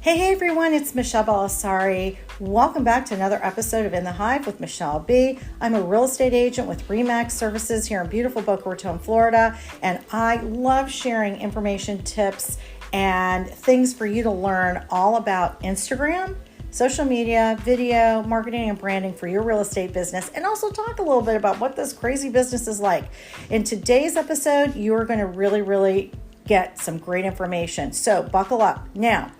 Hey everyone, it's Michele Bellisari. Welcome back to another episode of In the Hive with Michele B. I'm a real estate agent with RE/MAX Services here in beautiful Boca Raton, Florida, and I love sharing information, tips, and things for you to learn all about Instagram, social media, video, marketing, and branding for your real estate business, and also talk a little bit about what this crazy business is like. In today's episode, you are going to really get some great information. So buckle up. Now,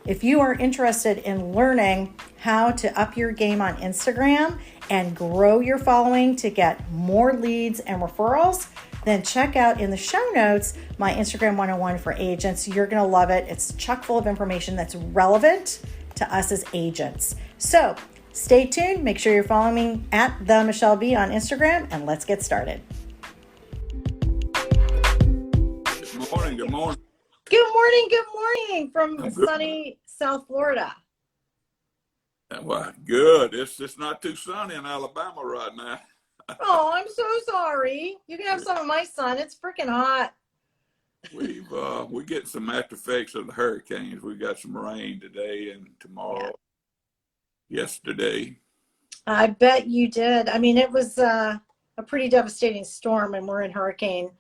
if you are interested in learning how to up your game on Instagram and grow your following to get more leads and referrals, then check out in the show notes my Instagram 101 for agents. You're going to love it. It's chock full of information that's relevant to us as agents. So stay tuned. Make sure you're following me at the Michele B on Instagram, and let's get started. Good morning. Good morning. Good morning from sunny South Florida. Well, good. It's not too sunny in Alabama right now. Oh, I'm so sorry. You can have some of my sun. It's freaking hot. We're getting some after effects of the hurricanes. We got some rain today and tomorrow. Yesterday. I bet you did. I mean, it was a pretty devastating storm, and we're in Hurricane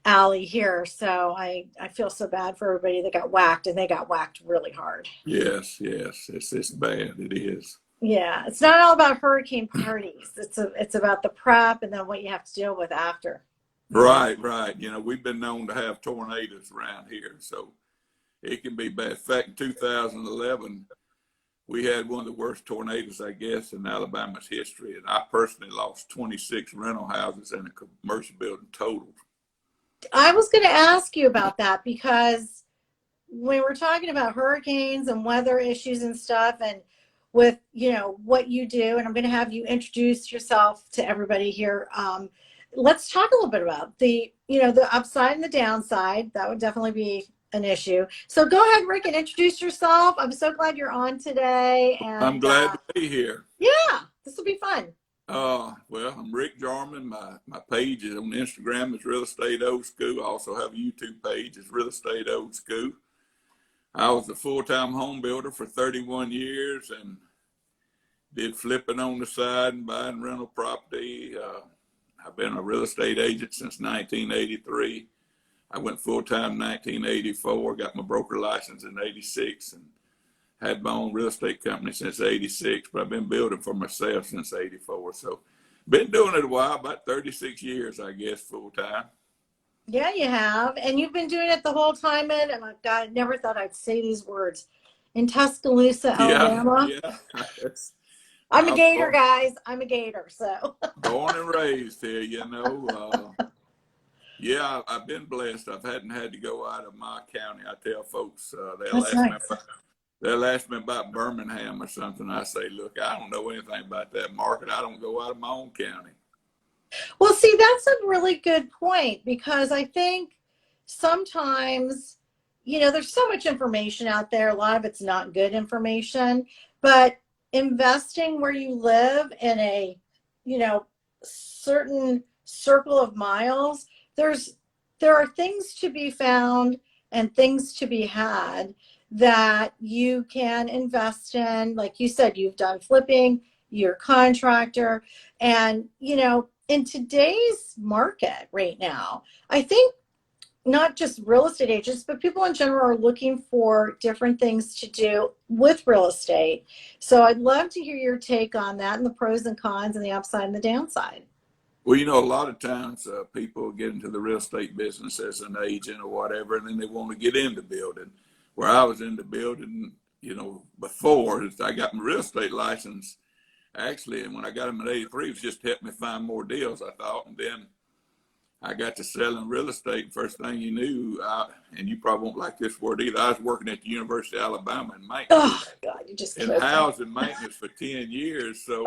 Alley here, so I feel so bad for everybody that got whacked, and they got whacked really hard. Yes, it's bad. It is. Yeah, it's not all about hurricane parties. It's about the prep and then what you have to deal with after. Right. You know, we've been known to have tornadoes around here, so it can be bad. In fact, in 2011, we had one of the worst tornadoes, I guess, in Alabama's history, and I personally lost 26 rental houses and a commercial building total. I was going to ask you about that because when we're talking about hurricanes and weather issues and stuff, and with, you know, what you do, and I'm going to have you introduce yourself to everybody here. Let's talk a little bit about the upside and the downside. That would definitely be an issue. So go ahead, Rick, and introduce yourself. I'm so glad you're on today. And I'm glad to be here. Yeah, this will be fun. Well, I'm Rick Jarman. My page is on Instagram is Real Estate Old School. I also have a YouTube page. It's Real Estate Old School. I was a full-time home builder for 31 years and did flipping on the side and buying rental property. I've been a real estate agent since 1983. I went full-time in 1984, got my broker license in 86, and had my own real estate company since 86, but I've been building for myself since 84. So been doing it a while, about 36 years, I guess, full time. Yeah, you have. And you've been doing it the whole time in, and I never thought I'd say these words, in Tuscaloosa, Alabama. Yeah. I'm a Gator, guys. I'm a Gator, so. Born and raised here, you know. Yeah, I've been blessed. I hadn't had to go out of my county. I tell folks, they'll ask me about Birmingham or something. I say, look, I don't know anything about that market. I don't go out of my own county. Well, see, that's a really good point, because I think sometimes, there's so much information out there. A lot of it's not good information, but investing where you live in a, certain circle of miles, there are things to be found and things to be had that you can invest in. Like you said, you've done flipping, you're a contractor, and in today's market right now, I think not just real estate agents, but people in general are looking for different things to do with real estate. So I'd love to hear your take on that and the pros and cons and the upside and the downside. Well, a lot of times people get into the real estate business as an agent or whatever, and then they want to get into building. Where I was into building, before I got my real estate license, actually, and when I got them in 83, it was just helped me find more deals, I thought. And then I got to selling real estate. First thing you knew, and you probably won't like this word either, I was working at the University of Alabama in maintenance. Oh, God, you just in housing maintenance for 10 years. So,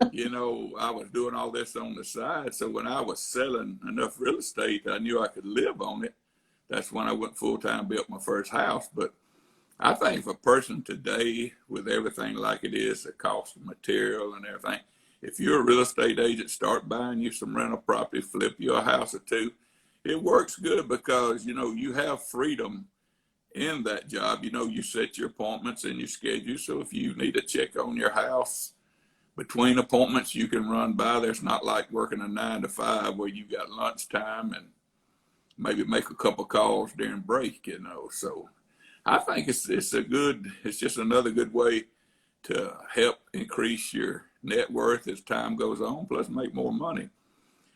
I was doing all this on the side. So when I was selling enough real estate, I knew I could live on it. That's when I went full-time, built my first house. But I think if a person today, with everything like it is, the cost of material and everything, if you're a real estate agent, start buying you some rental property, flip you a house or two. It works good because, you have freedom in that job, you set your appointments and your schedule. So if you need to check on your house between appointments, you can run by. There's not like working a 9 to 5 where you got lunchtime and maybe make a couple calls during break, So I think it's just another good way to help increase your net worth as time goes on, plus make more money.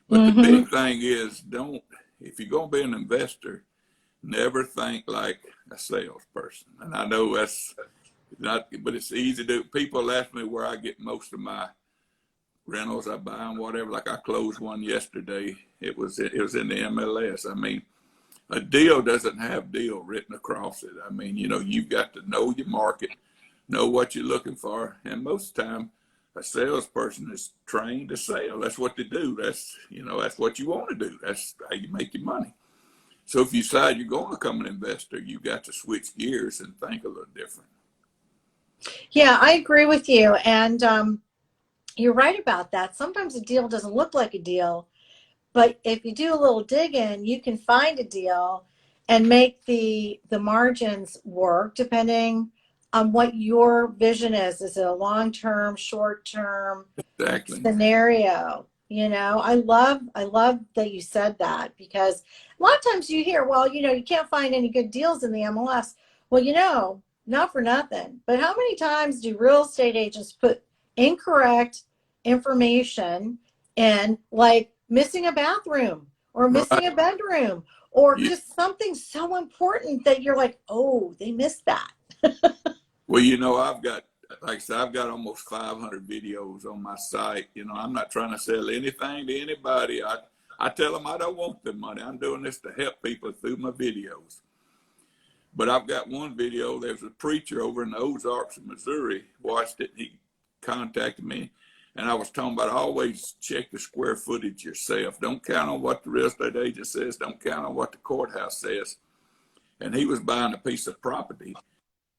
But the big thing is, if you're going to be an investor, never think like a salesperson. And I know that's not, but it's easy to do. People ask me where I get most of my rentals I buy and whatever. Like I closed one yesterday. It was in the MLS. I mean, a deal doesn't have deal written across it. I mean, you've got to know your market, know what you're looking for. And most of the time, a salesperson is trained to sell. That's what they do. That's what you want to do. That's how you make your money. So if you decide you're going to become an investor, you've got to switch gears and think a little different. Yeah, I agree with you. And you're right about that. Sometimes a deal doesn't look like a deal, but if you do a little digging, you can find a deal and make the margins work depending on what your vision is. Is it a long-term, short-term scenario? I love that you said that, because a lot of times you hear, well, you can't find any good deals in the MLS. Well, not for nothing, but how many times do real estate agents put incorrect information in, like missing a bathroom or missing a bedroom or just something so important that you're like, oh, they missed that. Well, I've got, like I said, I've got almost 500 videos on my site. I'm not trying to sell anything to anybody. I tell them I don't want the money. I'm doing this to help people through my videos. But I've got one video. There's a preacher over in the Ozarks of Missouri, watched it. He contacted me, and I was talking about always check the square footage yourself. Don't count on what the real estate agent says. Don't count on what the courthouse says. And he was buying a piece of property,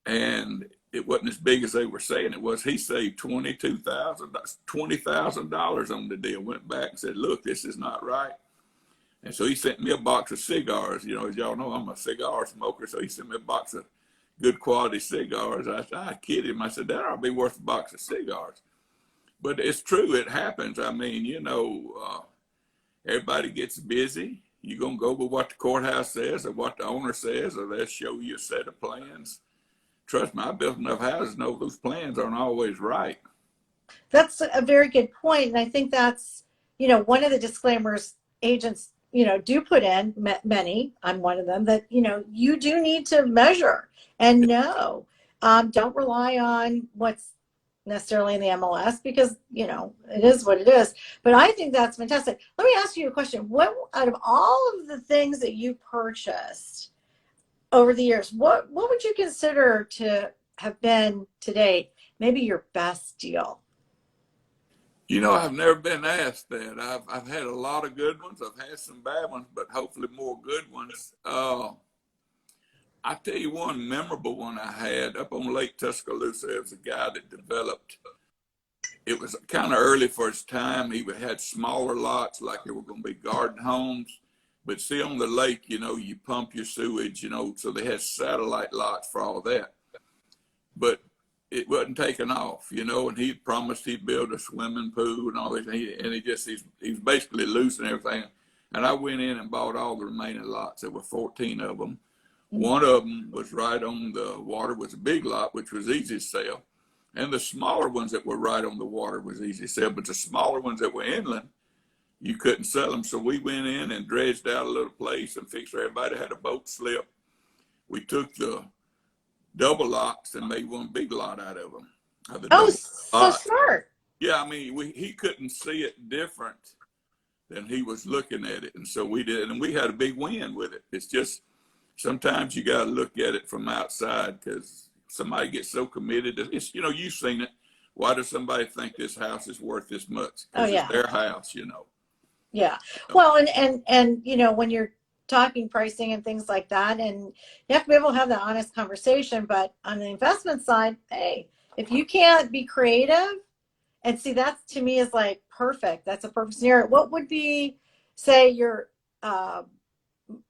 and it wasn't as big as they were saying it was. He saved $20,000 on the deal. Went back and said, look, this is not right. And so he sent me a box of cigars. As y'all know, I'm a cigar smoker. So he sent me a box of good quality cigars. I kid him. I said, that ought to be worth a box of cigars. But it's true. It happens. I mean, everybody gets busy. You're going to go with what the courthouse says or what the owner says, or they'll show you a set of plans. Trust me, I built enough houses to know those plans aren't always right. That's a very good point. And I think that's, one of the disclaimers agents do put in, many, I'm one of them, that, you do need to measure and know. Don't rely on what's necessarily in the MLS, because, it is what it is. But I think that's fantastic. Let me ask you a question. What, out of all of the things that you purchased over the years, what would you consider to have been to date maybe your best deal? I've never been asked that. I've had a lot of good ones. I've had some bad ones, but hopefully more good ones. I tell you one memorable one I had up on Lake Tuscaloosa. There was a guy that developed. It was kind of early for its time. He had smaller lots, like they were going to be garden homes. But see, on the lake, you pump your sewage, so they had satellite lots for all that. But it wasn't taking off, and he promised he'd build a swimming pool and all this. He's basically losing everything. And I went in and bought all the remaining lots. There were 14 of them. One of them was right on the water, was a big lot, which was easy to sell. And the smaller ones that were right on the water was easy to sell. But the smaller ones that were inland, you couldn't sell them. So we went in and dredged out a little place and fixed everybody had a boat slip. We took the double lots and made one big lot out of them. So smart. Yeah, I mean, he couldn't see it different than he was looking at it. And so we did, and we had a big win with it. It's just, sometimes you got to look at it from outside, because somebody gets so committed. It's, you've seen it. Why does somebody think this house is worth this much? Because it's their house, Yeah. Well, and when you're talking pricing and things like that, and you have to be able to have that honest conversation. But on the investment side, hey, if you can't be creative, and see, that to me is like perfect. That's a perfect scenario. What would be, say, your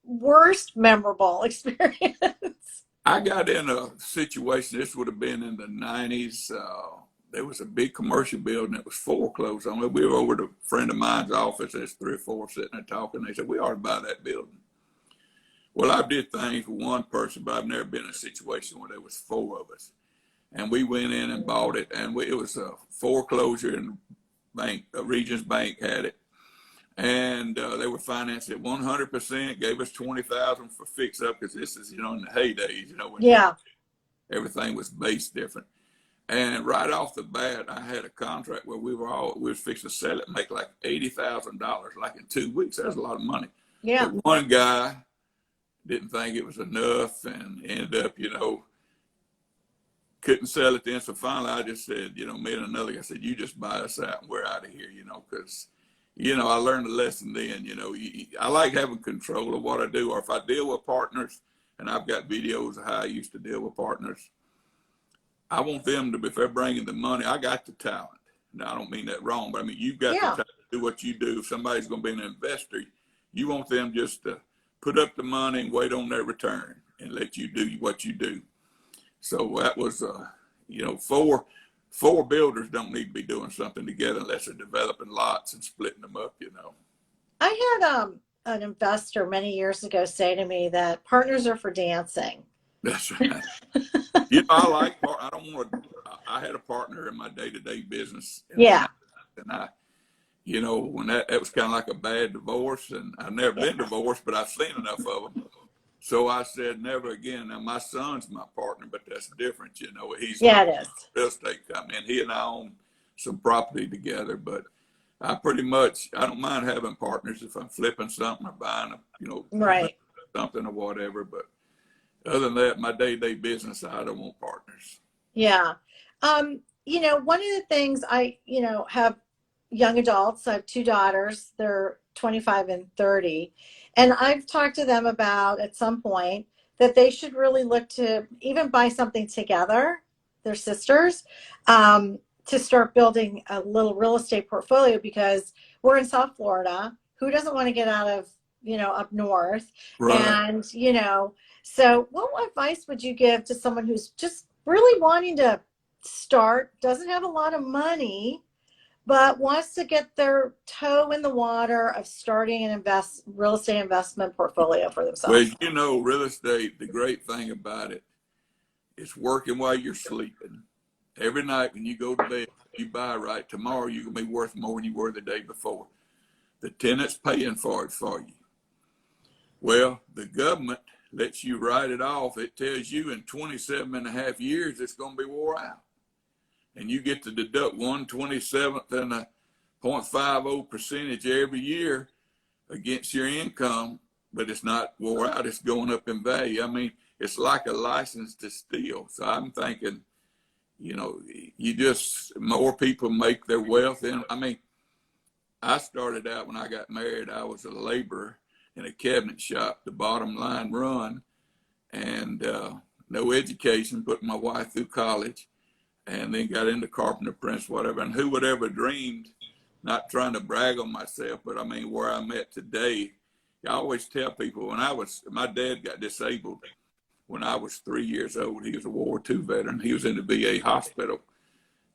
worst memorable experience? I got in a situation, this would have been in the 90s. There was a big commercial building that was foreclosed on. We were over to a friend of mine's office. There's 3 or 4 sitting there talking. They said, we ought to buy that building. Well, I did things for one person, but I've never been in a situation where there was 4 of us. And we went in and bought it, and it was a foreclosure, and Regions Bank had it. And they were financed at 100%, gave us $20,000 for fix up, because this is, in the heydays, when everything was based different. And right off the bat, I had a contract where we were fixing to sell it and make like $80,000, like in 2 weeks. That's a lot of money. Yeah. But one guy didn't think it was enough and ended up, couldn't sell it then. So finally I just said, me and another guy said, you just buy us out and we're out of here, because, I learned a lesson then, I like having control of what I do. Or if I deal with partners, and I've got videos of how I used to deal with partners, I want them to, if they're bringing the money, I got the talent. Now, I don't mean that wrong, but I mean, you've got the talent to do what you do. If somebody's going to be an investor, you want them just to put up the money and wait on their return and let you do what you do. So that was, 4 builders don't need to be doing something together unless they're developing lots and splitting them up, I had an investor many years ago say to me that partners are for dancing. That's right. I had a partner in my day-to-day business. And I, when that was kind of like a bad divorce, and I've never been divorced, but I've seen enough of them. So I said, never again. Now, my son's my partner, but that's different, He's it is. Real estate company, and he and I own some property together, but I don't mind having partners if I'm flipping something or buying something or whatever, but other than that, my day-to-day business, I don't want partners. Yeah. One of the things I have young adults. I have 2 daughters. They're 25 and 30. And I've talked to them about at some point that they should really look to even buy something together, their sisters, to start building a little real estate portfolio, because we're in South Florida. Who doesn't want to get out of, up north? Right. And, so what advice would you give to someone who's just really wanting to start, doesn't have a lot of money, but wants to get their toe in the water of starting an real estate investment portfolio for themselves? Well, real estate, the great thing about it is working while you're sleeping. Every night when you go to bed, you buy right, tomorrow you're going to be worth more than you were the day before. The tenant's paying for it for you. Well, the government lets you write it off. It tells you in 27 and a half years it's going to be wore out. And you get to deduct 1/27th and a 0.50% every year against your income, but it's not wore out. It's going up in value. I mean, it's like a license to steal. So I'm thinking, more people make their wealth. And I mean, I started out when I got married, I was a laborer in a cabinet shop, the bottom line run, and no education, put my wife through college, and then got into carpenter apprentice, whatever. And who would ever dreamed, not trying to brag on myself, but I mean, where I'm at today, I always tell people my dad got disabled when I was 3 years old. He was a World War II veteran. He was in the VA hospital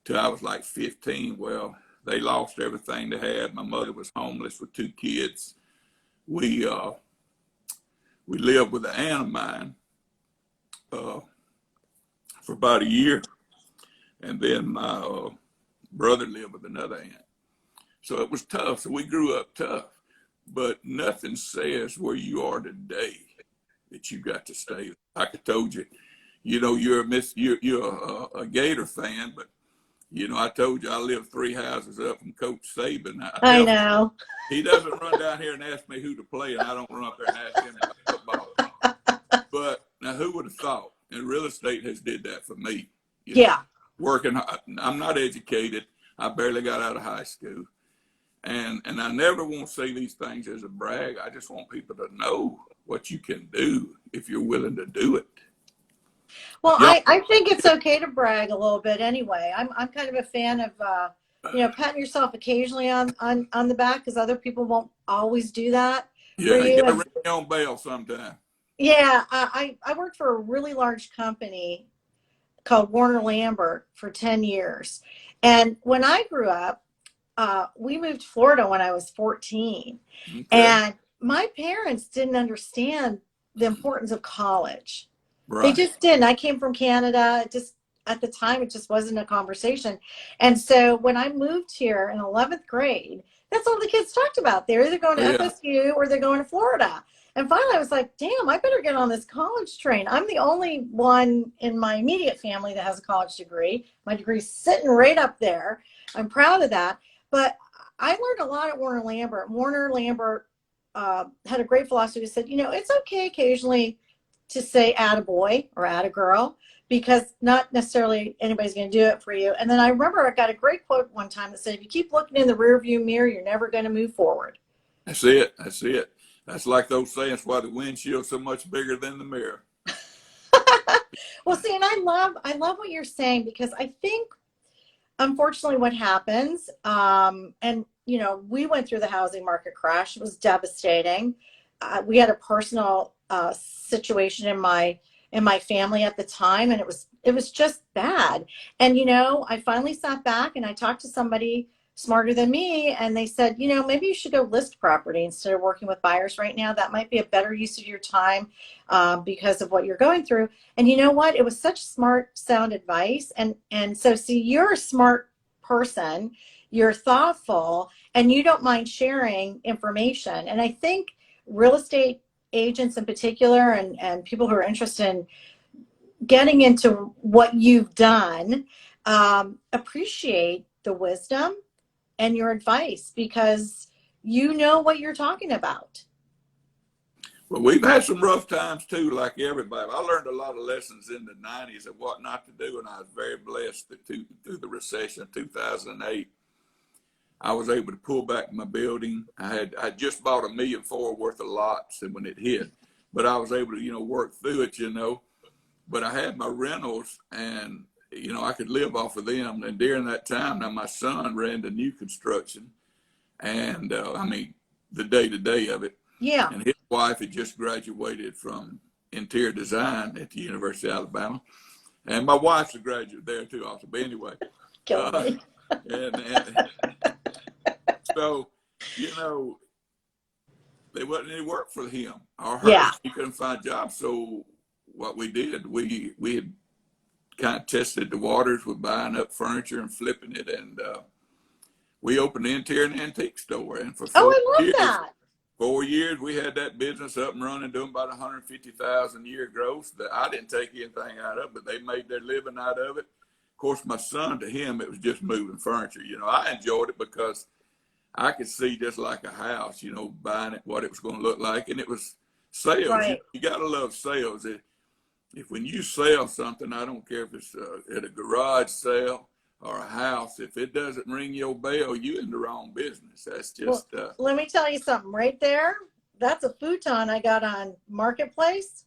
till I was like 15. Well, they lost everything they had. My mother was homeless with 2 kids. We lived with an aunt of mine for about a year. And then my brother lived with another aunt. So it was tough. So we grew up tough. But nothing says where you are today that you got to stay. Like I told you, you're a Gator fan, but I told you I live 3 houses up from Coach Saban. I know. He doesn't run down here and ask me who to play, and I don't run up there and ask him about football. But now, who would have thought? And real estate has did that for me. Working, I'm not educated. I barely got out of high school. And I never want to say these things as a brag. I just want people to know what you can do if you're willing to do it. Well, I think it's okay to brag a little bit anyway. I'm kind of a fan of, patting yourself occasionally on the back, because other people won't always do that. Yeah, you got to ring your own bell sometime. Yeah, I worked for a really large company called Warner Lambert for 10 years. And when I grew up, we moved to Florida when I was 14. Okay. And my parents didn't understand the importance of college. They Right. just didn't. I came from Canada. It just at the time, it just wasn't a conversation. And so when I moved here in 11th grade, that's all the kids talked about. They're either going Oh, to yeah. FSU or they're going to Florida. And finally, I was like, damn, I better get on this college train. I'm the only one in my immediate family that has a college degree. My degree's sitting right up there. I'm proud of that. But I learned a lot at Warner Lambert. Warner Lambert had a great philosophy that said, it's okay occasionally to say add a boy or add a girl because not necessarily anybody's going to do it for you. And then I remember I got a great quote one time that said, if you keep looking in the rearview mirror, you're never going to move forward. That's it. That's it. That's like those sayings, why the windshield's so much bigger than the mirror. Well, see, and I love what you're saying because I think unfortunately what happens, and we went through the housing market crash. It was devastating. We had a personal situation in my family at the time, and it was just bad. And I finally sat back and I talked to somebody smarter than me, and they said, maybe you should go list property instead of working with buyers right now. That might be a better use of your time because of what you're going through. And you know what? It was such smart, sound advice. And so, see, you're a smart person, you're thoughtful, and you don't mind sharing information. And I think real estate agents in particular and people who are interested in getting into what you've done appreciate the wisdom and your advice because you know what you're talking about. Well, we've had some rough times too, like everybody. I learned a lot of lessons in the 90s of what not to do, and I was very blessed that through the recession of 2008. I was able to pull back my building. I just bought $1.4 million worth of lots, and when it hit, but I was able to work through it. But I had my rentals, and I could live off of them. And during that time, now my son ran the new construction, and I mean the day to day of it. Yeah. And his wife had just graduated from interior design at the University of Alabama, and my wife's a graduate there too, also. But anyway, Killing uh, me. and so there wasn't any work for him or her. Yeah. She couldn't find jobs. So what we did, we had kind of tested the waters with buying up furniture and flipping it, and we opened the interior and antique store. And for Oh, four I love years, that. 4 years, we had that business up and running, doing about 150,000 a year gross. That I didn't take anything out of, but they made their living out of it. Of course, my son, to him, it was just moving furniture. I enjoyed it because I could see just like a house, buying it, what it was going to look like. And it was sales. Right. You got to love sales. If when you sell something, I don't care if it's at a garage sale or a house, if it doesn't ring your bell, you in the wrong business. That's just, Well, let me tell you something right there. That's a futon I got on Marketplace.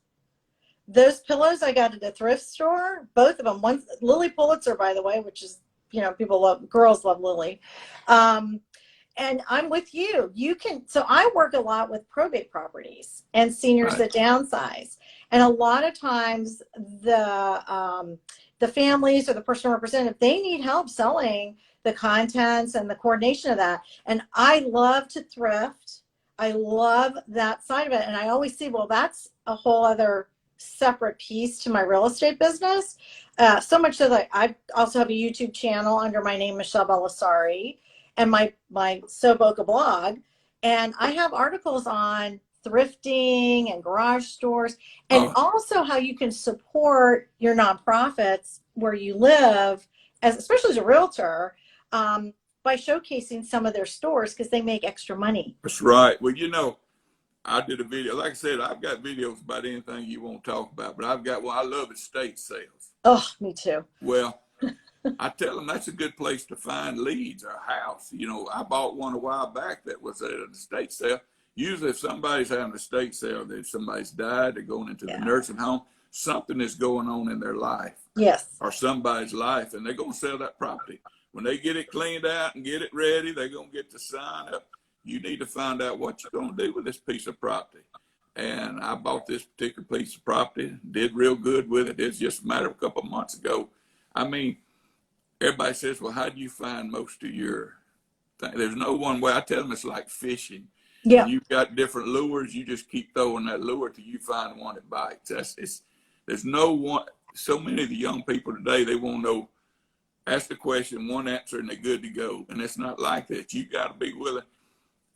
Those pillows I got at a thrift store, both of them. One Lily Pulitzer, by the way, which is, girls love Lily. And I'm with you. So I work a lot with probate properties and seniors right. that downsize. And a lot of times the families or the personal representative, they need help selling the contents and the coordination of that. And I love to thrift. I love that side of it. And I always see, well, that's a whole other separate piece to my real estate business. So much so that I also have a YouTube channel under my name, Michele Bellisari, and my Boca blog. And I have articles on thrifting and garage stores, and also how you can support your nonprofits where you live, especially as a realtor, by showcasing some of their stores because they make extra money. That's right. Well, I did a video. Like I said, I've got videos about anything you want to talk about, but I've got one. I love estate sales. Oh, me too. Well, I tell them that's a good place to find leads or a house. I bought one a while back that was at an estate sale. Usually if somebody's having an estate sale, that somebody's died, they're going into the nursing home, something is going on in their life. Yes. Or somebody's life, and they're going to sell that property. When they get it cleaned out and get it ready, they're going to get to sign up. You need to find out what you're going to do with this piece of property. and I bought this particular piece of property, did real good with it. It's just a matter of a couple of months ago. I mean, everybody says, well, how do you find most of your thing? There's no one way. I tell them it's like fishing. Yeah. And you've got different lures. You just keep throwing that lure till you find one that bites. There's no one. So many of the young people today, they won't know. Ask the question, one answer, and they're good to go. And it's not like that. You got to be willing.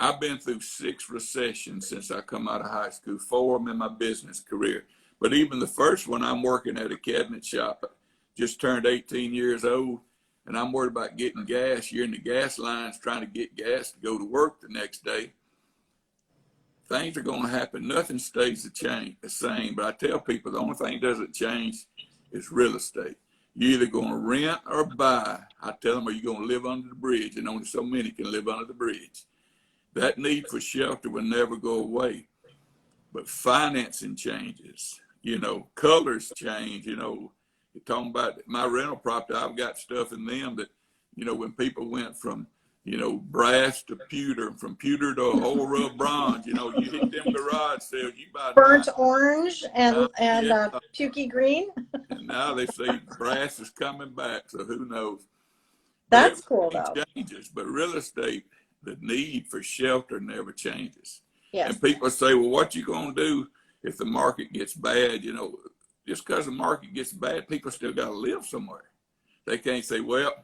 I've been through 6 recessions since I come out of high school, 4 of them in my business career. But even the first one, I'm working at a cabinet shop. I just turned 18 years old, and I'm worried about getting gas. You're in the gas lines trying to get gas to go to work the next day. Things are going to happen. Nothing stays the same. But I tell people the only thing that doesn't change is real estate. You're either going to rent or buy. I tell them, are you going to live under the bridge? And only so many can live under the bridge. That need for shelter will never go away. But financing changes. You know, colors change. You know, you're talking about my rental property. I've got stuff in them that, you know, when people went from, you know, brass to pewter, from pewter to oil rub bronze, you know, you hit them garage sales, you buy burnt orange and yeah. pukey green. And now they say brass is coming back, so who knows? That's cool though. Changes, but real estate, the need for shelter never changes. Yes. And people say, well, what you gonna do if the market gets bad? You know, just because the market gets bad, people still got to live somewhere. They can't say, well,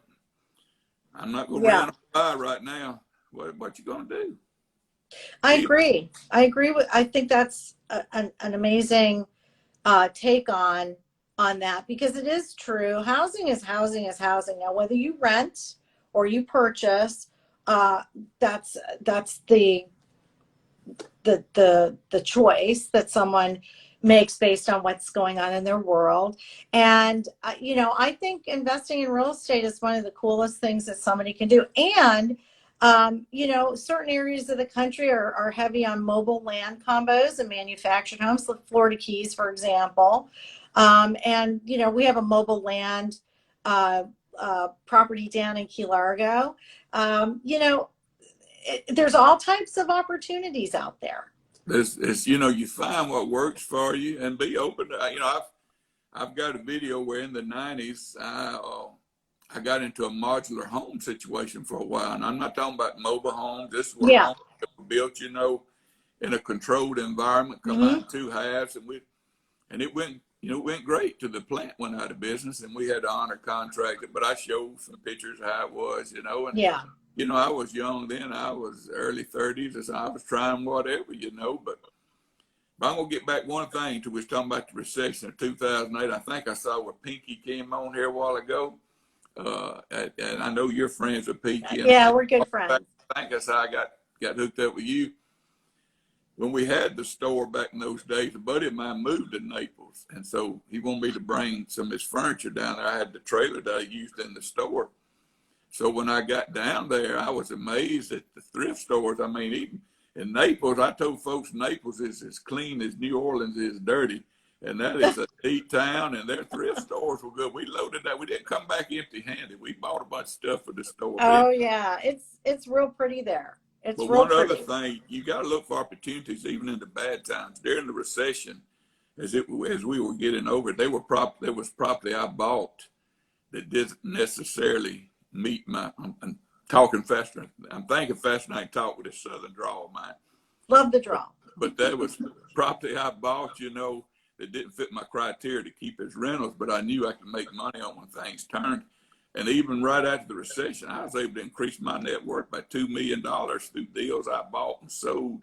I'm not going to rent or buy right now. What you going to do? I agree. I think that's an amazing take on that, because it is true. Housing is housing is housing. Now, whether you rent or you purchase, that's the choice that someone makes based on what's going on in their world. And, you know, I think investing in real estate is one of the coolest things that somebody can do. And, you know, certain areas of the country are heavy on mobile land combos and manufactured homes, the Florida Keys, for example. And, you know, we have a mobile land property down in Key Largo. You know, there's all types of opportunities out there. It's, you know, you find what works for you and be open to, you know, I've got a video where in the 90s, I got into a modular home situation for a while. And I'm not talking about mobile homes. This is where homes were built, you know, in a controlled environment, come out in 2 halves. And it went, you know, it went great till the plant went out of business and we had to honor contract it. But I showed some pictures of how it was, you know, and you know, I was young then. I was early 30s, and so I was trying whatever, you know. But I'm going to get back one thing to, we was talking about the recession of 2008. I think I saw where Pinky came on here a while ago. And I know you're friends with Pinky. Yeah, we're good friends. I think that's how I got hooked up with you. When we had the store back in those days, a buddy of mine moved to Naples. And so he wanted me to bring some of his furniture down there. I had the trailer that I used in the store. So when I got down there, I was amazed at the thrift stores. I mean, even in Naples, I told folks Naples is as clean as New Orleans is dirty. And that is a neat town, and their thrift stores were good. We loaded that. We didn't come back empty-handed. We bought a bunch of stuff for the store. Oh, yeah. It's real pretty there. It's but real one pretty. other thing, you got to look for opportunities even in the bad times. During the recession, as we were getting over it, there was property I bought that didn't necessarily meet my, I'm talking faster. I'm thinking faster than I can talk with this southern drawl of mine. Love the draw. But there was property I bought, you know, that didn't fit my criteria to keep as rentals, but I knew I could make money on when things turned. And even right after the recession, I was able to increase my net worth by $2 million through deals I bought and sold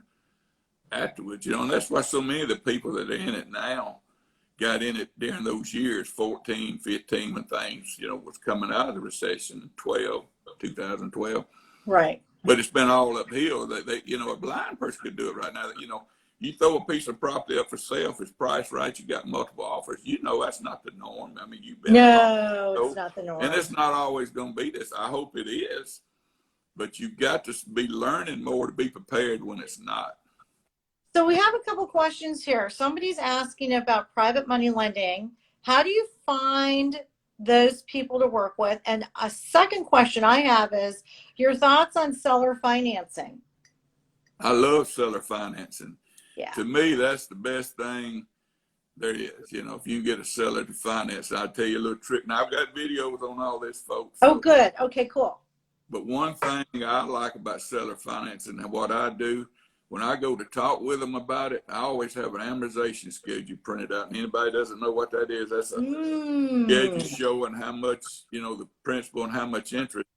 afterwards. You know, and that's why so many of the people that are in it now got in it during those years, 14, 15, when things, you know, was coming out of the recession in 2012. Right. But it's been all uphill. That you know, a blind person could do it right now. You know, you throw a piece of property up for sale, if it's priced right, you got multiple offers. You know, that's not the norm. I mean, you've been it's not the norm. And it's not always going to be this. I hope it is. But you've got to be learning more to be prepared when it's not. So we have a couple questions here. Somebody's asking about private money lending. How do you find those people to work with? And a second question I have is your thoughts on seller financing. I love seller financing. Yeah. To me, that's the best thing there is. You know, if you can get a seller to finance, I'll tell you a little trick. Now, I've got videos on all this, folks. Oh, good. Okay, cool. But one thing I like about seller financing and what I do, when I go to talk with them about it, I always have an amortization schedule printed out. And anybody doesn't know what that is, that's a schedule showing how much, you know, the principal and how much interest.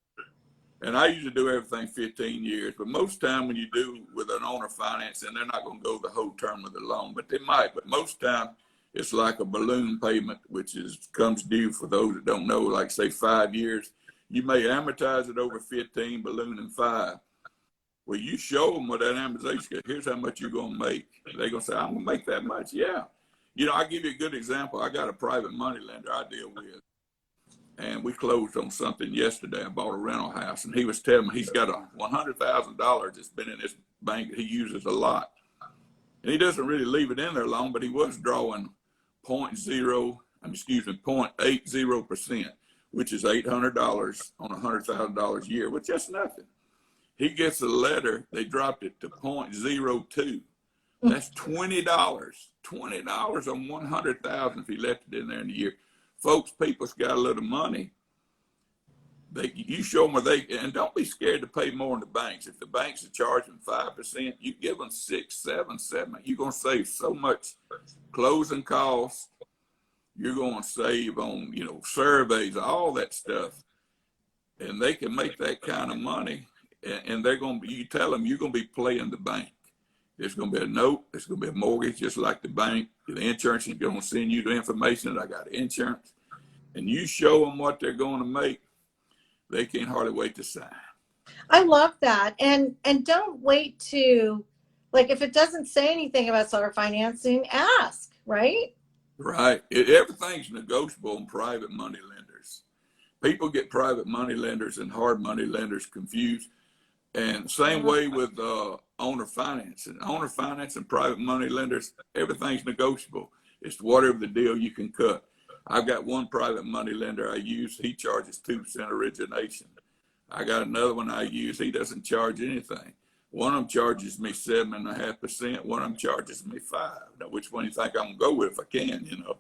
And I usually do everything 15 years, but most time when you do with an owner finance, and they're not going to go the whole term of the loan, but they might. But most time it's like a balloon payment, which comes due for those that don't know, like say 5 years. You may amortize it over 15, balloon in 5. Well, you show them with that amortization, here's how much you're going to make. They're going to say, I'm going to make that much. Yeah. You know, I'll give you a good example. I got a private money lender I deal with, and we closed on something yesterday. I bought a rental house, and he was telling me he's got a $100,000 that's been in his bank that he uses a lot. And he doesn't really leave it in there long, but he was drawing 0.80%, which is $800 on $100,000 a year, which is nothing. He gets a letter, they dropped it to 0.02. That's $20. $20 on 100,000 if he left it in there in a year. Folks, people's got a little money. You show them where and don't be scared to pay more in the banks. If the banks are charging 5%, you give them 6, 7, 7. You're going to save so much closing costs. You're going to save on, you know, surveys, all that stuff. And they can make that kind of money. And they're going to be, you tell them you're going to be playing the bank. There's going to be a note. There's going to be a mortgage, just like the bank. The insurance is going to send you the information that I got insurance. And you show them what they're going to make, they can't hardly wait to sign. I love that. And don't wait to, like, if it doesn't say anything about seller financing, ask, right? Right. Everything's negotiable in private money lenders. People get private money lenders and hard money lenders confused. And same way with owner finance. And owner finance and private money lenders, everything's negotiable. It's whatever the deal you can cut. I've got one private money lender I use. He charges 2% origination. I got another one I use. He doesn't charge anything. One of them charges me 7.5%. One of them charges me 5%. Now, which one do you think I'm going to go with if I can, you know?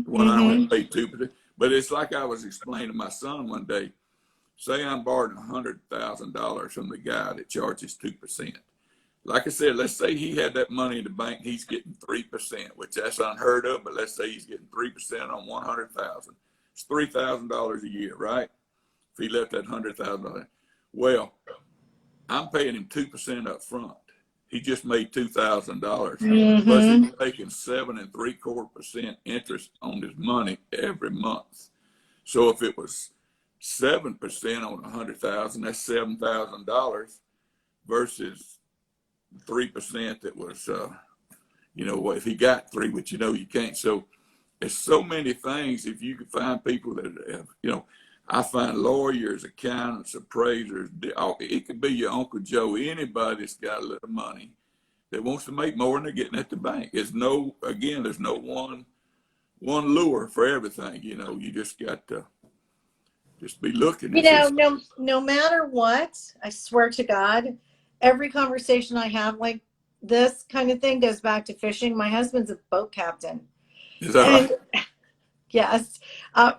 One I don't have to pay 2%. But it's like I was explaining to my son one day. Say I'm borrowing $100,000 from the guy that charges 2%. Like I said, let's say he had that money in the bank, he's getting 3%, which that's unheard of, but let's say he's getting 3% on 100,000. It's $3,000 a year, right? If he left that $100,000. Well, I'm paying him 2% up front. He just made $2,000. Plus he's making 7.75% interest on his money every month. So if it was 7% on 100,000, that's $7,000 versus 3% that was, you know, if he got 3, which you know you can't. So there's so many things. If you can find people that have, you know, I find lawyers, accountants, appraisers. It could be your Uncle Joe, anybody that's got a little money that wants to make more than they're getting at the bank. There's no one lure for everything. You know, you just got to just be looking. You know, no matter what, I swear to God, every conversation I have like this kind of thing goes back to fishing. My husband's a boat captain. Is that right? Yes.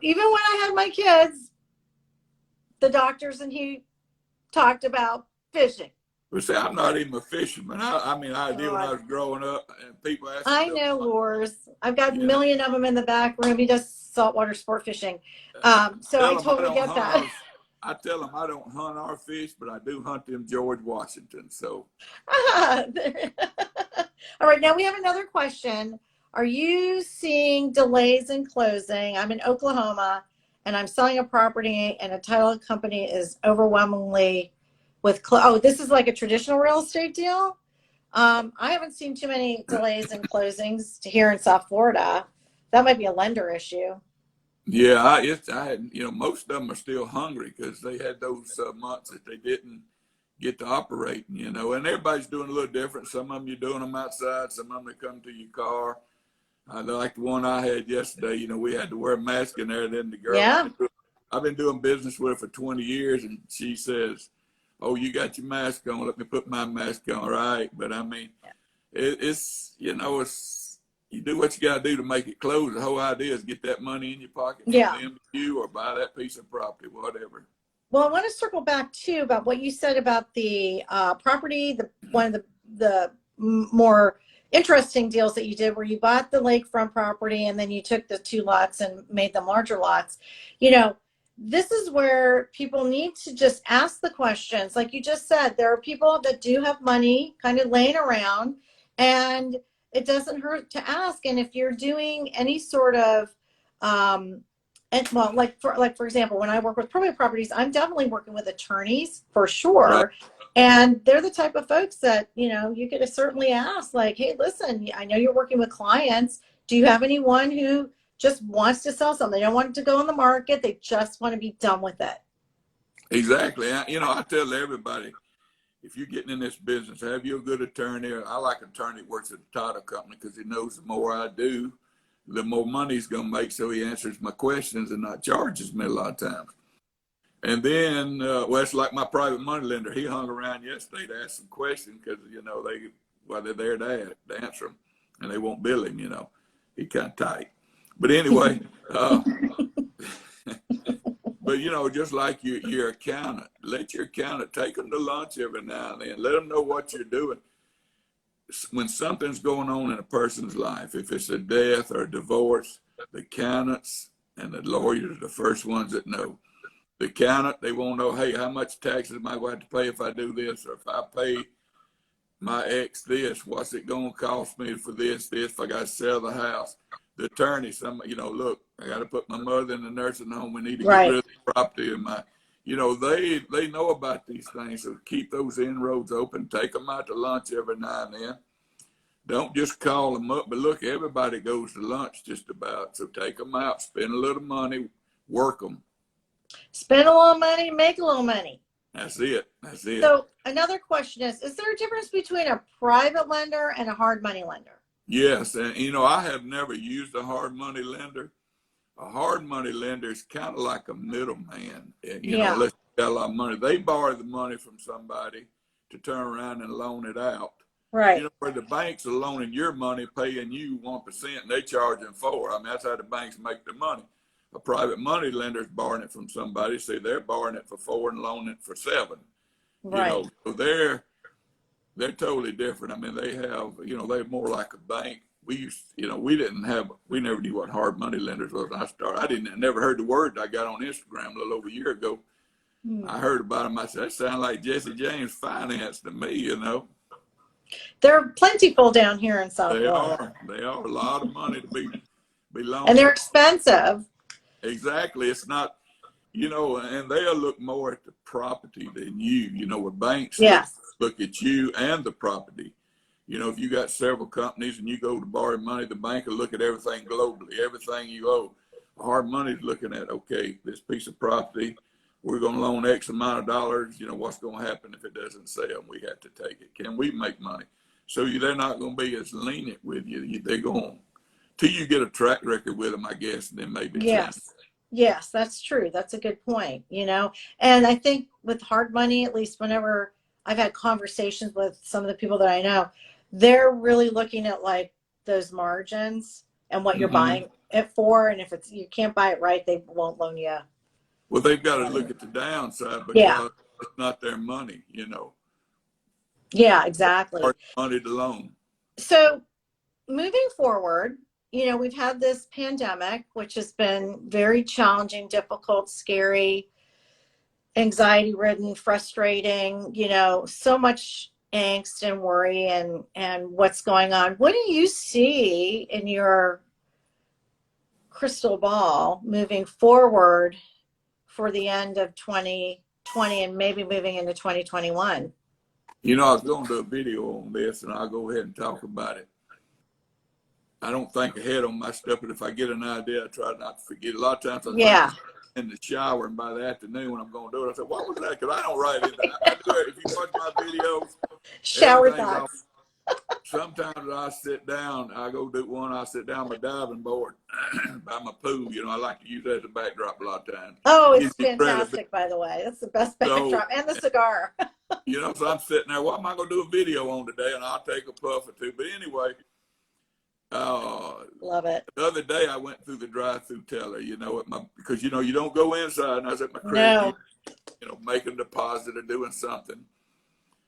Even when I had my kids, the doctors and he talked about fishing. Well, see, I'm not even a fisherman. I mean, I did when I was growing up, and people ask me. I know lures. I've got a million of them in the back room. He does saltwater sport fishing. So I totally get that. I tell them I don't hunt our fish, but I do hunt them George Washington. So. All right. Now we have another question. Are you seeing delays in closing? I'm in Oklahoma and I'm selling a property and a title company is overwhelmingly with, this is like a traditional real estate deal. I haven't seen too many delays in closings here in South Florida. That might be a lender issue. Yeah, I had, you know, most of them are still hungry because they had those months that they didn't get to operating, you know, and everybody's doing a little different. Some of them you're doing them outside, some of them they come to your car. Like the one I had yesterday, you know, we had to wear a mask in there. Then the girl, I've been doing business with her for 20 years, and she says, "Oh, you got your mask on. Let me put my mask on." Right. But I mean, it's, you know, it's, you do what you got to do to make it close. The whole idea is get that money in your pocket, Yeah. from them to you, or buy that piece of property, whatever. Well, I want to circle back too about what you said about the property. One of the more interesting deals that you did, where you bought the lakefront property and then you took the 2 lots and made them larger lots. You know, this is where people need to just ask the questions. Like you just said, there are people that do have money kind of laying around, and it doesn't hurt to ask. And if you're doing any sort of and well, like for example, when I work with probate properties, I'm definitely working with attorneys for Right. sure. And they're the type of folks that, you know, you could certainly ask, like, hey, listen, I know you're working with clients. Do you have anyone who just wants to sell something? They don't want it to go on the market. They just want to be done with it. Exactly. You know, I tell everybody, if you're getting in this business, have you a good attorney. I like an attorney that works at the title company, because he knows the more I do, the more money he's going to make, so he answers my questions and not charges me a lot of times. And then, well, it's like my private money lender. He hung around yesterday to ask some questions, because, you know, they're there to answer them, and they won't bill him, you know. He kind of tight. But anyway, but, you know, just like your accountant, let your accountant take them to lunch every now and then. Let them know what you're doing. When something's going on in a person's life, if it's a death or a divorce, the accountants and the lawyers are the first ones that know. The accountant, they won't know, hey, how much taxes am I going to have to pay if I do this? Or if I pay my ex this, what's it going to cost me for this, if I got to sell the house? The attorney, you know, look, I got to put my mother in the nursing home. We need to get rid of the property. And you know, they know about these things. So keep those inroads open. Take them out to lunch every now and then. Don't just call them up. But look, everybody goes to lunch just about. So take them out, spend a little money, work them. Spend a little money, make a little money. That's it. That's it. So another question is there a difference between a private lender and a hard money lender? Yes. And, you know, I have never used a hard money lender. A hard money lender is kind of like a middleman. You know, unless you got a lot of money. They borrow the money from somebody to turn around and loan it out. Right. You know, where the banks are loaning your money, paying you 1%, and they charging 4%. I mean, that's how the banks make their money. A private money lender is borrowing it from somebody. See, they're borrowing it for 4% and loaning it for 7%. Right. You know, so they're totally different. I mean, they have, you know, they're more like a bank. We used, you know, we never knew what hard money lenders was when I started. I never heard the word. I got on Instagram a little over a year ago. I heard about them. I said, that sounds like Jesse James Finance to me, you know. They're plentiful down here in South Florida. They are a lot of money to be loaned. And they're expensive. Exactly. It's not, you know, and they'll look more at the property than you know, with banks. Look at you and the property. You know, if you got several companies and you go to borrow money, the bank will look at everything globally, everything you owe. Hard money is looking at, okay, this piece of property, we're going to loan X amount of dollars. You know, what's going to happen if it doesn't sell? We have to take it. Can we make money? So they're not going to be as lenient with you. They're going, till you get a track record with them, I guess, then maybe. Yes, that's true. That's a good point, you know. And I think with hard money, at least whenever I've had conversations with some of the people that I know, they're really looking at like those margins and what you're buying it for. And if you can't buy it right, they won't loan you. Well, they've got to look at the downside, because it's not their money, you know. Yeah, exactly. Hard money to loan. So moving forward, you know, we've had this pandemic, which has been very challenging, difficult, scary, anxiety ridden, frustrating, you know, so much angst and worry and what's going on. What do you see in your crystal ball moving forward for the end of 2020 and maybe moving into 2021? You know, I was going to do a video on this, and I'll go ahead and talk about it. I don't think ahead on my stuff, but if I get an idea, I try not to forget. A lot of times I in the shower, and by the afternoon when I'm going to do it, I say, what was that? Because I don't write it. I do it. If you watch my videos, shower thoughts. Sometimes I sit down, I go do one, I sit down my diving board by my pool. You know, I like to use that as a backdrop a lot of times. Oh, it's fantastic, by the way. That's the best backdrop. And the cigar. You know, so I'm sitting there, what am I going to do a video on today? And I'll take a puff or two. But anyway, Love it. the other day I went through the drive-through teller, you know, because, you know, you don't go inside. And I was at my credit No. union, you know, making a deposit or doing something.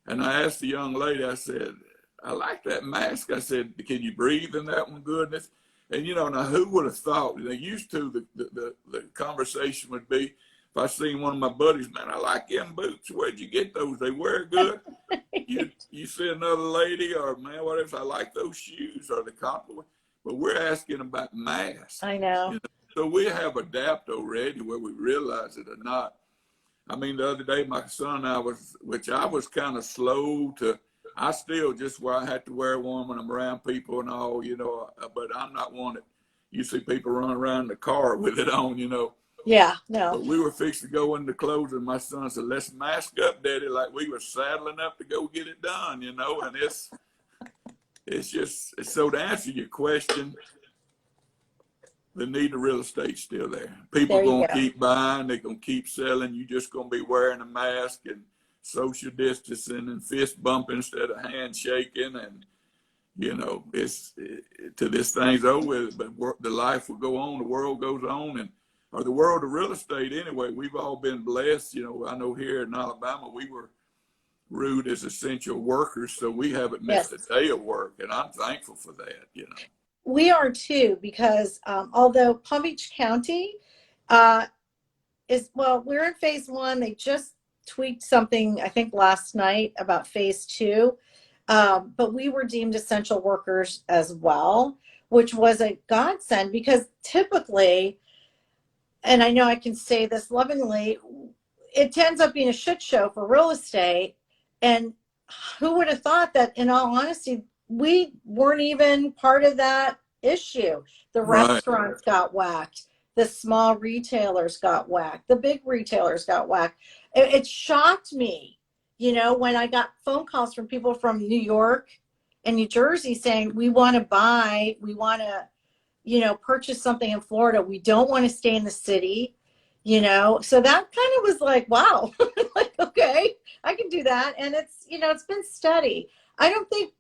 And I asked the young lady, I said, I like that mask. I said, can you breathe in that one good? And you know, now who would have thought? You know, used to the conversation would be, if I seen one of my buddies, man, I like them boots. Where'd you get those? They wear good. You see another lady, or man, what if I like those shoes or the compliment? But we're asking about masks. I know. You know? So we have adapted already, whether we realize it or not. I mean, the other day, my son and I was kind of slow to. I still just where I had to wear one when I'm around people and all, you know, but I'm not one that you see people running around the car with it on, you know. Yeah, no. But we were fixed to go into clothes, and my son said, let's mask up, Daddy, like we were saddling up to go get it done, you know. And it's just, so to answer your question, the need of real estate's still there. People are going to keep buying, they're going to keep selling. You're just going to be wearing a mask and social distancing and fist bumping instead of handshaking, and you know, till this thing's over with, but the life will go on, the world goes on, and or the world of real estate anyway. We've all been blessed. You know, I know here in Alabama we were rude as essential workers, so we haven't missed a day of work, and I'm thankful for that. You know, we are too, because although Palm Beach County we're in phase 1. They just tweaked something, I think last night, about phase 2, but we were deemed essential workers as well, which was a godsend, because typically, and I know I can say this lovingly, it ends up being a shit show for real estate. And who would have thought that, in all honesty, we weren't even part of that issue. The restaurants got whacked, the small retailers got whacked, the big retailers got whacked. It shocked me, you know, when I got phone calls from people from New York and New Jersey saying, we want to, you know, purchase something in Florida. We don't want to stay in the city, you know. So that kind of was like, wow, like, okay, I can do that. And it's, you know, it's been steady. I don't think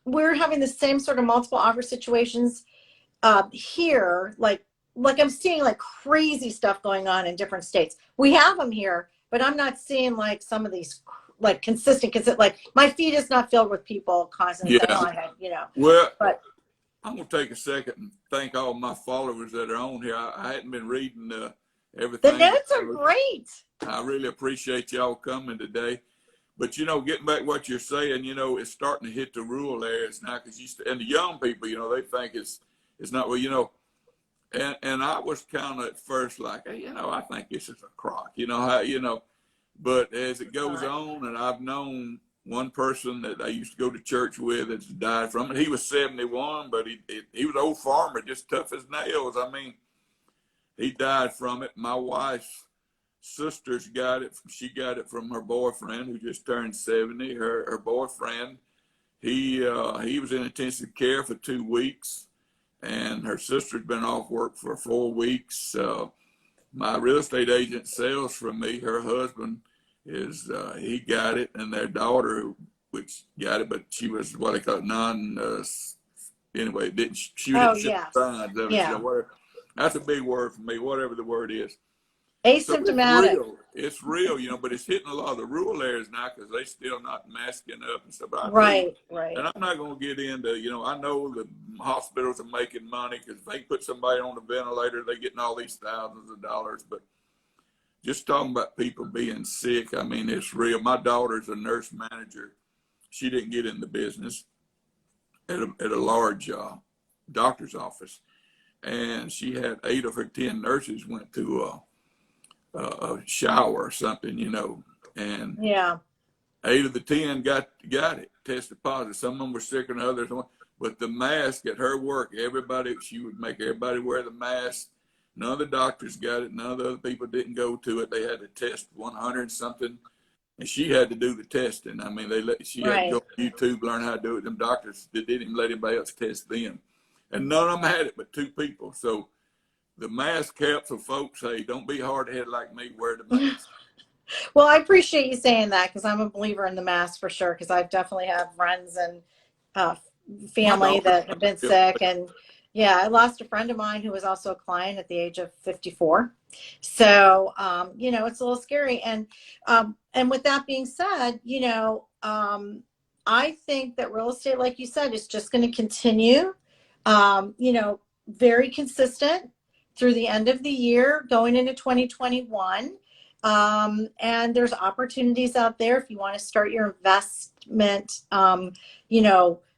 we're having the same sort of multiple offer situations here. Like I'm seeing like crazy stuff going on in different states. We have them here, but I'm not seeing like some of these like consistent, like my feed is not filled with people constantly saying, oh, I had, you know. Well, but I'm going to take a second and thank all my followers that are on here. I hadn't been reading everything. The notes are great. I really appreciate y'all coming today. But, you know, getting back to what you're saying, you know, it's starting to hit the rural areas now, because and the young people, you know, they think it's not, well, you know, and I was kind of at first like, hey, you know, I think this is a crock, you know, how, you know, but as it goes on, and I've known one person that I used to go to church with that's died from it. He was 71, but he was an old farmer, just tough as nails. I mean, he died from it. My wife's sister's got it. She got it from her boyfriend, who just turned 70. Her boyfriend, he was in intensive care for 2 weeks, and her sister's been off work for 4 weeks. My real estate agent sells from me. Her husband he got it, and their daughter, which got it, but she was what they call anyway, didn't shoot signs of it. Yeah. So whatever, that's a big word for me, whatever the word is. Asymptomatic. So it's real, you know, but it's hitting a lot of the rural areas now, because they still not masking up and stuff. Right. And I'm not going to get into, you know, I know the hospitals are making money because if they put somebody on a ventilator, they're getting all these thousands of dollars. But just talking about people being sick, I mean, it's real. My daughter's a nurse manager. She didn't get in the business at a large doctor's office. And she had 8 of her 10 nurses went to a shower or something, you know. And 8 of the 10 got it, tested positive. Some of them were sicker than others. But the mask at her work, she would make everybody wear the mask. None of the doctors got it. None of the other people didn't go to it. They had to test 100 something, and she had to do the testing. I mean, she had to go on YouTube, learn how to do it. Them doctors didn't even let anybody else test them, and none of them had it but 2 people. So the mask helps. So folks, hey, don't be hard-headed like me. Wear the mask. Well, I appreciate you saying that because I'm a believer in the mask for sure. Because I've definitely had friends and uh, My family daughter, that have been sick, and yeah, I lost a friend of mine who was also a client at the age of 54. So it's a little scary. And with that being said, I think that real estate, like you said, is just going to continue. Very consistent through the end of the year, going into 2021. And there's opportunities out there if you want to start your investment,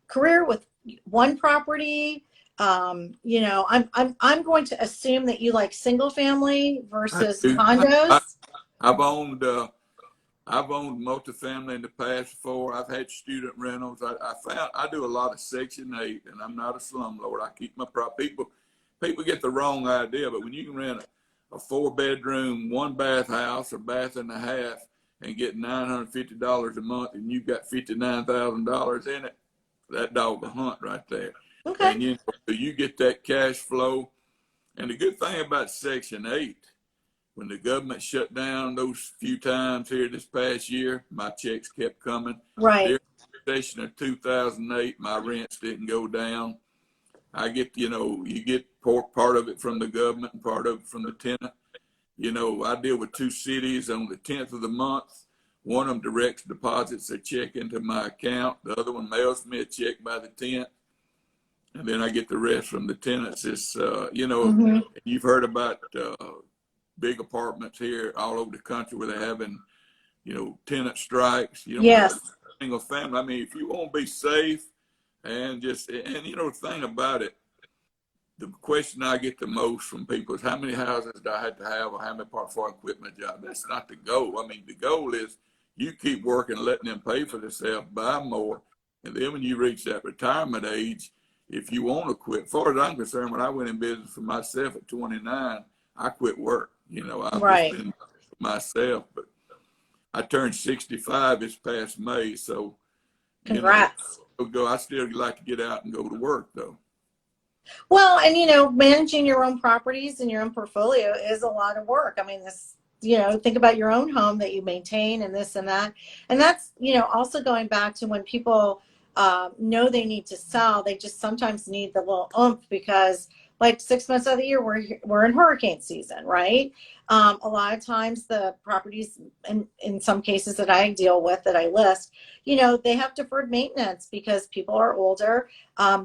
career with one property. I'm going to assume that you like single family I versus do. condos. I've owned I've owned multifamily in the past before. I've had student rentals. I do a lot of Section 8, and I'm not a slumlord. I keep my people get the wrong idea, but when you can rent a 4-bedroom, 1-bath house or bath and a half and get $950 a month, and you've got $59,000 in it, that dog a hunt right there. Okay. And you get that cash flow. And the good thing about Section 8, when the government shut down those few times here this past year, my checks kept coming. Right. During the recession of 2008, my rents didn't go down. I get, you get part of it from the government and part of it from the tenant. I deal with 2 cities on the 10th of the month. One of them directs deposits a check into my account. The other one mails me a check by the 10th. And then I get the rest from the tenants. It's, Mm-hmm. you've heard about big apartments here all over the country where they're having, tenant strikes. You don't have Yes. a single family. I mean, if you want to be safe and the thing about it, the question I get the most from people is how many houses do I have to have or how many parts for equipment job? That's not the goal. I mean, the goal is you keep working, letting them pay for themselves, buy more. And then when you reach that retirement age, if you want to quit, as far as I'm concerned, when I went in business for myself at 29, I quit work. I've just Right. been for myself. But I turned 65 this past May, so Congrats. I still like to get out and go to work though. Well, and managing your own properties and your own portfolio is a lot of work. I mean, think about your own home that you maintain and this and that. And that's, also going back to when people know they need to sell, they just sometimes need the little oomph because like 6 months out of the year, we're in hurricane season, right? A lot of times the properties, in some cases that I deal with, that I list, they have deferred maintenance because people are older.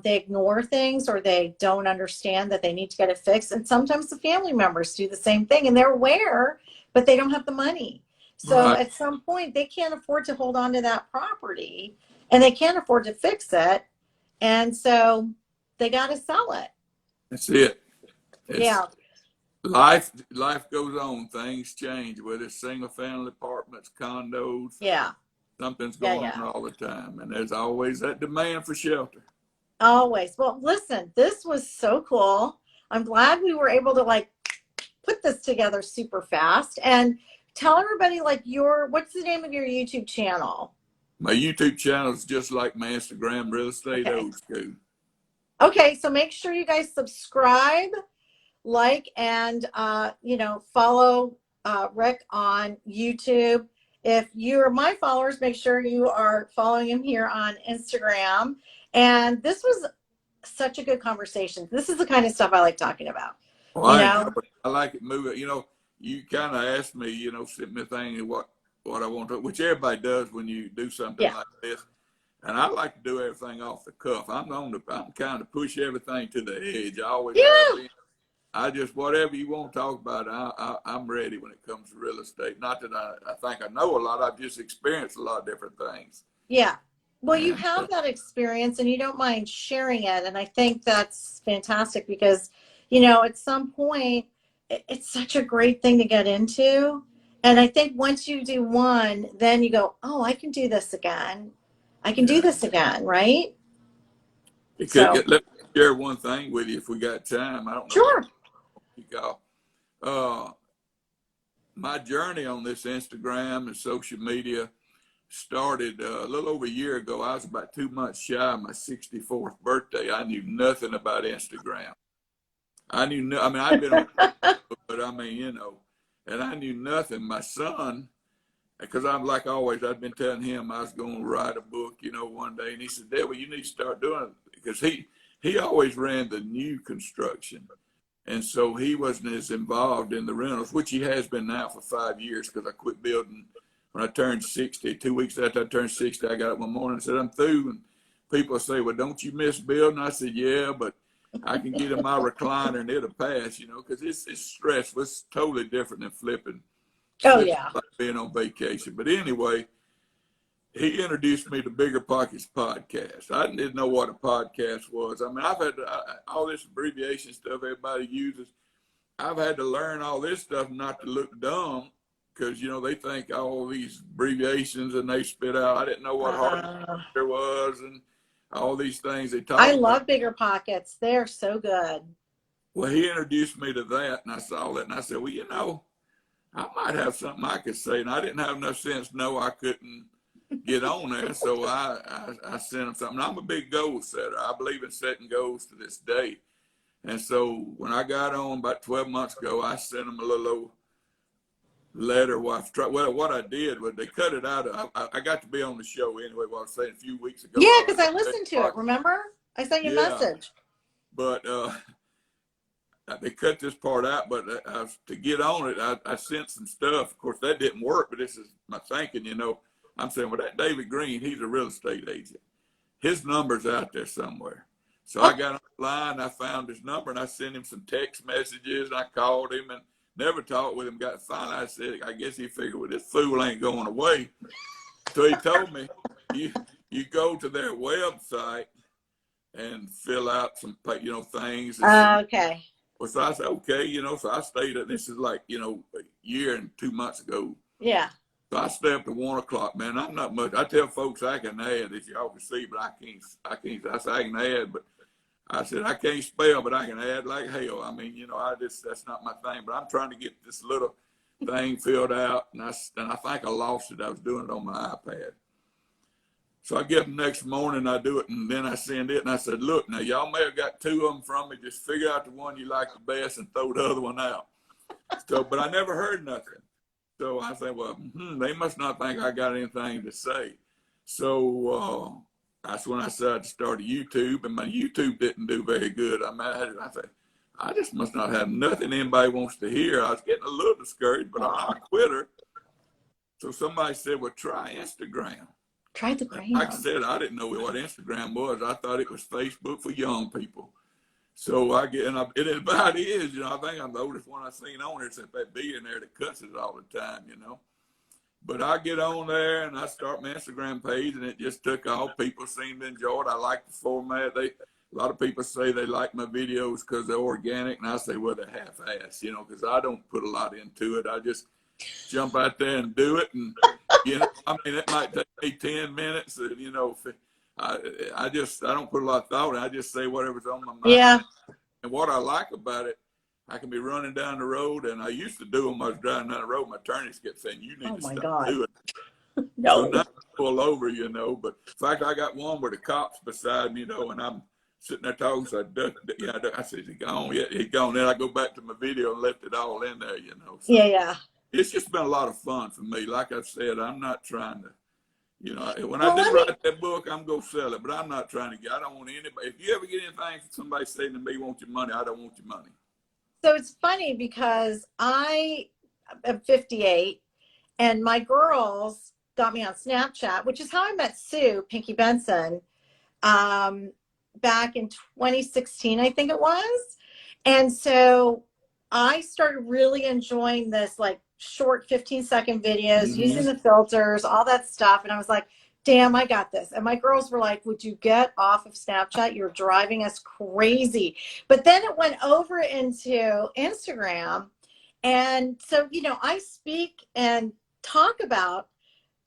They ignore things or they don't understand that they need to get it fixed. And sometimes the family members do the same thing and they're aware, but they don't have the money. So Right. at some point they can't afford to hold on to that property and they can't afford to fix it. And so they got to sell it. That's it. It's Yeah. life goes on. Things change, whether it's single family apartments, condos, Yeah. something's Yeah. going Yeah. on all the time. And there's always that demand for shelter. Always. Well, listen, this was so cool. I'm glad we were able to put this together super fast and tell everybody what's the name of your YouTube channel? My YouTube channel is just like my Instagram, Real Estate Okay. Old School. Okay, so make sure you guys subscribe, and follow Rick on YouTube. If you're my followers, make sure you are following him here on Instagram. And this was such a good conversation. This is the kind of stuff I like talking about. Well, You I enjoy know? it. I like it moving. You kind of asked me, send me a thing of what I want to, which everybody does when you do something Yeah. like this. And I like to do everything off the cuff. I'm kind of push everything to the edge. I always have Yeah. been. I just, whatever you want to talk about, I'm ready when it comes to real estate. Not that I think I know a lot. I've just experienced a lot of different things. Yeah. Well, you And have that experience and you don't mind sharing it. And I think that's fantastic because, at some point, it's such a great thing to get into. And I think once you do one, then you go, oh, I can do this again. I can do yeah, this again, right? it could So, get, let me share one thing with you if we got time. I don't know sure. you got. Uh, my journey on this Instagram and social media started a little over a year ago. I was about 2 months shy of my 64th birthday. I knew nothing about Instagram. I knew, no, I mean, I'd been on, but I mean, and I knew nothing. My son because I'm like always, I'd been telling him I was going to write a book, you know, one day. And he said, Dad, well, you need to start doing it, because he always ran the new construction. And so he wasn't as involved in the rentals, which he has been now for 5 years, because I quit building when I turned 60. 2 weeks after I turned 60, I got up one morning and said, I'm through. And people say, well, don't you miss building? I said, yeah, but I can get in my recliner and it'll pass, you know, because it's stressful. It's totally different than flipping. Oh, yeah. Like being on vacation. But anyway, he introduced me to Bigger Pockets podcast. I didn't know what a podcast was. I mean, I've had all this abbreviation stuff everybody uses. I've had to learn all this stuff not to look dumb, because, you know, they think all these abbreviations and they spit out. I didn't know what hard there was and all these things they talk I about. love Bigger Pockets. They're so good. Well, he introduced me to that, and I saw that, and I said, well, you know, I might have something I could say. And I didn't have enough sense to know I couldn't get on there. So I sent him something. I'm a big goal setter. I believe in setting goals to this day. And so when I got on about 12 months ago, I sent him a little old letter. Well, what I did was they cut it out. I got to be on the show anyway, what I was saying a few weeks ago. Yeah, because I listened to it, remember? I sent you a message. But they cut this part out, but to get on it, I sent some stuff. Of course, that didn't work, but this is my thinking, you know. I'm saying, well, that David Green, he's a real estate agent. His number's out there somewhere. So I got online, I found his number, and I sent him some text messages, and I called him and never talked with him. Finally, I said, I guess he figured, well, this fool ain't going away. So he told me, you go to their website and fill out some, you know, things. Okay. Well, so I said, okay, you know, so I stayed at, this is like, you know, a year and 2 months ago. Yeah. So I stay up to 1 o'clock, man. I'm not much. I tell folks I can add, as y'all can see, but I can't. I say I can add, but I said I can't spell, but I can add like hell. I mean, you know, that's not my thing. But I'm trying to get this little thing filled out, and I think I lost it. I was doing it on my iPad. So I get them next morning, I do it, and then I send it, and I said, look, now y'all may have got 2 of them from me. Just figure out the one you like the best and throw the other one out. So, but I never heard nothing. So I said, well, they must not think I got anything to say. So that's when I decided to start a YouTube, and my YouTube didn't do very good. I said, I just must not have nothing anybody wants to hear. I was getting a little discouraged, but I'm not a quitter. So somebody said, well, try Instagram. Try the gram. Like I said, I didn't know what Instagram was. I thought it was Facebook for young people. So it about is, you know, I think I'm the oldest one I've seen on there, except that billionaire that cuts it all the time, you know. But I get on there and I start my Instagram page, and it just took off. People seem to enjoy it. I like the format. A lot of people say they like my videos because they're organic, and I say, well, they're half-assed, you know, because I don't put a lot into it. I just jump out there and do it, and you know, I mean, it might take me 10 minutes, and you know. I don't put a lot of thought in it. I just say whatever's on my mind. Yeah. And what I like about it, I can be running down the road, and I used to do them. I was driving down the road. My attorneys kept saying, you need to stop doing it. No. So now I pull over, you know. But in fact, I got one where the cop's beside me, you know, and I'm sitting there talking. So I said, he's gone. Yeah, he's gone. Then I go back to my video and left it all in there, you know. So yeah. It's just been a lot of fun for me. Like I said, I'm not trying to. You know, when I do write that book, I'm going to sell it, but I'm not trying to get, I don't want anybody, if you ever get anything from somebody saying to me, want your money, I don't want your money. So it's funny because I am 58 and my girls got me on Snapchat, which is how I met Sue, Pinky Benson, back in 2016, I think it was. And so I started really enjoying this, like, short 15-second videos, using the filters, all that stuff. And I was like, damn, I got this. And my girls were like, would you get off of Snapchat? You're driving us crazy. But then it went over into Instagram. And so, you know, I speak and talk about,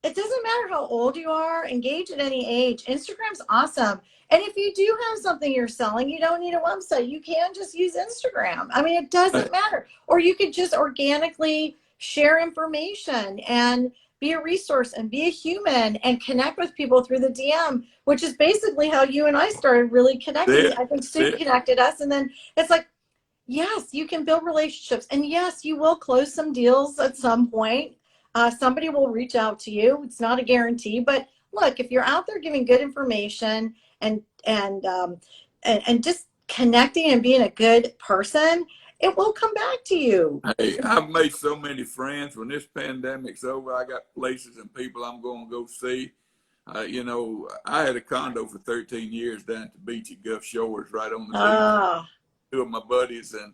it doesn't matter how old you are, engage at any age. Instagram's awesome. And if you do have something you're selling, you don't need a website. You can just use Instagram. I mean, it doesn't matter. Or you could just organically share information and be a resource and be a human and connect with people through the DM, which is basically how you and I started really connecting. I think Sue connected us. And then it's like, yes, you can build relationships. And yes, you will close some deals at some point. somebody will reach out to you. It's not a guarantee, but look, if you're out there giving good information and just connecting and being a good person, it will come back to you. Hey, I've made so many friends. When this pandemic's over, I got places and people I'm going to go see. I had a condo for 13 years down at the beach at Gulf Shores, right on the beach. Two of my buddies, and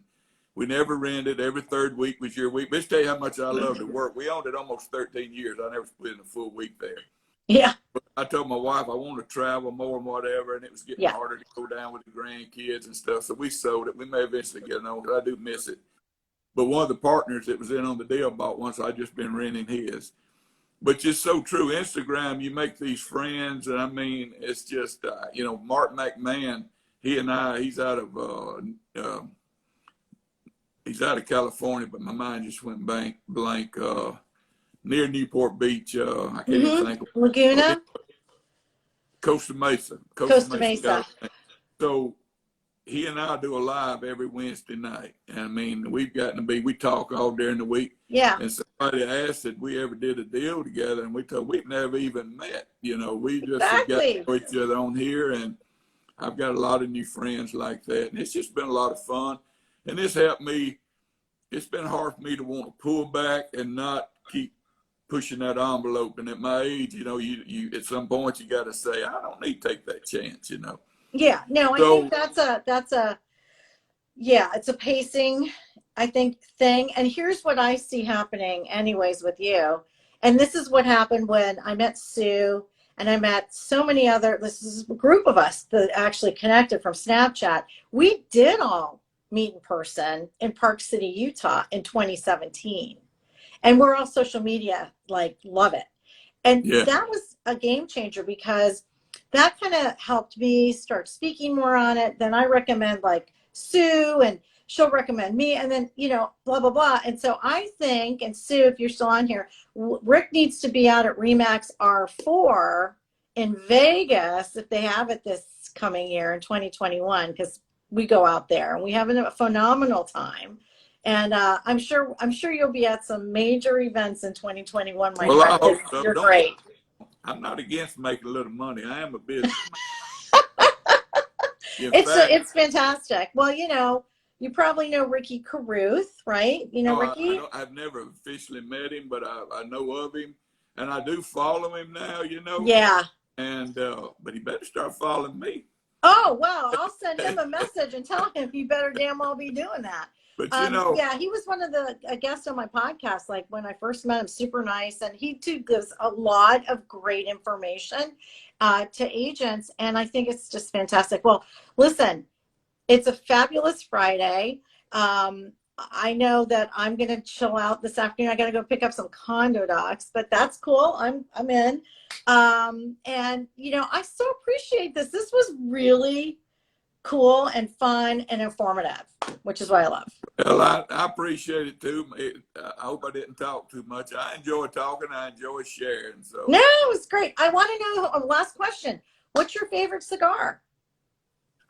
we never rented. Every third week was your week. But let's tell you how much I love to work. We owned it almost 13 years. I never split in a full week there. Yeah. But I told my wife I want to travel more and whatever, and it was getting harder to go down with the grandkids and stuff. So we sold it. We may eventually get on, because I do miss it. But one of the partners that was in on the deal bought one, so I just been renting his. But just so true, Instagram, you make these friends, and I mean, it's just, Mark McMahon, he's out of California, but my mind just went blank, near Newport Beach. I can't even think of Laguna? Costa Mesa. Costa Mesa. So he and I do a live every Wednesday night. And I mean, we talk all during the week. Yeah. And somebody asked if we ever did a deal together, and we told we've never even met. We just got to know each other on here, and I've got a lot of new friends like that. And it's just been a lot of fun. And this helped me. It's been hard for me to want to pull back and not keep pushing that envelope. And at my age, you at some point you got to say, I don't need to take that chance, Yeah, no, I think it's a pacing, I think, thing. And here's what I see happening anyways with you. And this is what happened when I met Sue, and I met so many this is a group of us that actually connected from Snapchat. We did all meet in person in Park City, Utah in 2017. And we're all social media, love it. And that was a game changer, because that kind of helped me start speaking more on it. Then I recommend Sue, and she'll recommend me, and then, blah, blah, blah. And so I think, and Sue, if you're still on here, Rick needs to be out at RE/MAX R4 in Vegas, if they have it this coming year in 2021, because we go out there and we have a phenomenal time. And I'm sure you'll be at some major events in 2021, my friend. I hope so. You're great. I'm not against making a little money. I am a businessman. It's fantastic. Well, you probably know Ricky Carruth, right? Ricky? I've never officially met him, but I know of him, and I do follow him now, Yeah. And but he better start following me. Oh, well, I'll send him a message and tell him you better damn well be doing that. But yeah, he was one of the guests on my podcast. When I first met him, super nice, and he too gives a lot of great information to agents, and I think it's just fantastic. Well, listen, it's a fabulous Friday. I know that I'm gonna chill out this afternoon. I gotta go pick up some condo docs, but that's cool. I'm in, and I so appreciate this. This was really cool and fun and informative, which is what I love. Well, I appreciate it too. I hope I didn't talk too much. I enjoy talking. I enjoy sharing. So no, it was great. I want to know, last question. What's your favorite cigar?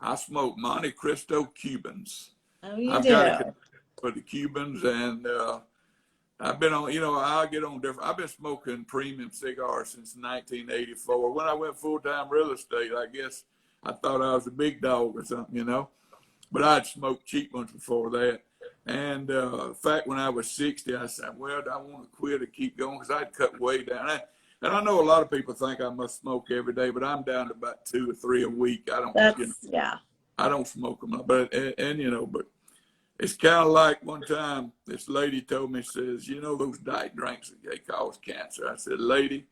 I smoke Monte Cristo Cubans. Oh, you I've do? got a for the Cubans, and I've been on, I get on different. I've been smoking premium cigars since 1984. When I went full-time real estate, I guess I thought I was a big dog or something, but I'd smoked cheap ones before that. And in fact, when I was 60, I said, well, I want to quit or keep going, because I'd cut way down. And I know a lot of people think I must smoke every day, but I'm down to about 2 or 3 a week. I don't, I don't smoke them, but but it's kind of like one time this lady told me, says, those diet drinks, they cause cancer. I said, lady,